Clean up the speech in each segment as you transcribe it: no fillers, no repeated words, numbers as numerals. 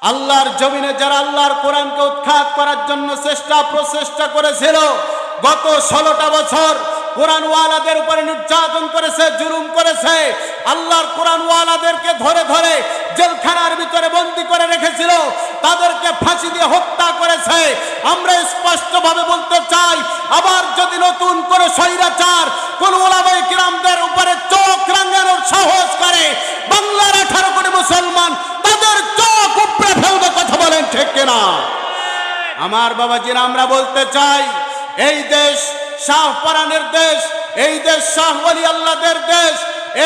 আল্লাহর জমিনে যারা আল্লাহর কোরআনকে উৎখাত করার জন্য প্রচেষ্টা করেছিল, গত 16টা বছর কোরআনওয়ালাদের উপরে নির্যাতন করেছে, জুলুম করেছে। আল্লাহর কোরআনওয়ালাদেরকে ধরে ধরে জেলখানার ভিতরে বন্দী করে রেখেছিল, তাদেরকে ফাঁসি দিয়ে হত্যা করেছে। আমরা স্পষ্টভাবে বলতে চাই, আবার যদি নতুন করে স্বৈরাচার কোন ওলামায়ে কিরামদের উপরে চোখ রাঙানোর সাহস করে, বাংলার 18 কোটি মুসলমান তাদের চোখ উপড়ে ফেলবে। কথা বলেন ঠিক কিনা? আমার বাবাজিরা, আমরা বলতে চাই, এই দেশ শাহপরানের দেশ, এই দেশ শাহ ওলি আল্লাহদের দেশ,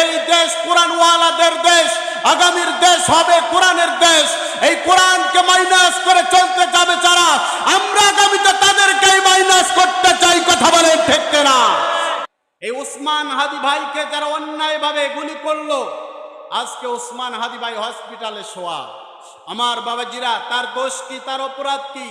এই দেশ কোরআনওয়ালাদের দেশ, আগামীর দেশ হবে কোরআনের দেশ। এই কোরআনকে মাইনাস করে চলতে যাবে যারা, আমরা আগামীতে তাদেরকেই মাইনাস করতে চাই। কথা বলেন ঠিক কিনা? এই ওসমান হাদি ভাইকে যারা অন্যায়ভাবে গুলি করলো, আজকে ওসমান হাদি ভাই হসপিটালে শোয়া। আমার বাবাজিরা, তার দোষ কি, তার অপরাধ কি?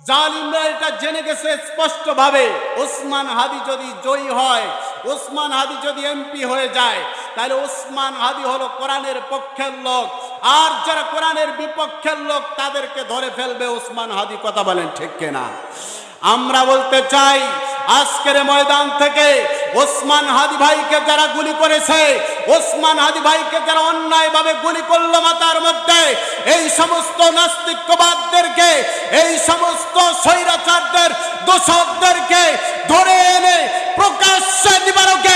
জালিমরা এটা জেনে গেছে স্পষ্টভাবে, ওসমান হাদি যদি জয়ী হয়, ওসমান হাদি যদি এমপি হয়ে যায়, তাহলে ওসমান হাদি হলো কোরআনের পক্ষের লোক, আর যারা কোরআনের বিপক্ষের লোক তাদেরকে ধরে ফেলবে ওসমান হাদি। কথা বলেন ঠিক কিনা? আমরা বলতে চাই, আজকের ময়দান থেকে ওসমান হাদি ভাইকে যারা গুলি করেছে, ওসমান হাদি ভাইকে যারা অন্যায়ভাবে গুলি করলো মাথার মধ্যে, এই সমস্ত নাস্তিকবাদদেরকে, এই সমস্ত স্বৈরাচারদের, দোষকদেরকে ধরে এনে প্রকাশ্যে দিবারকে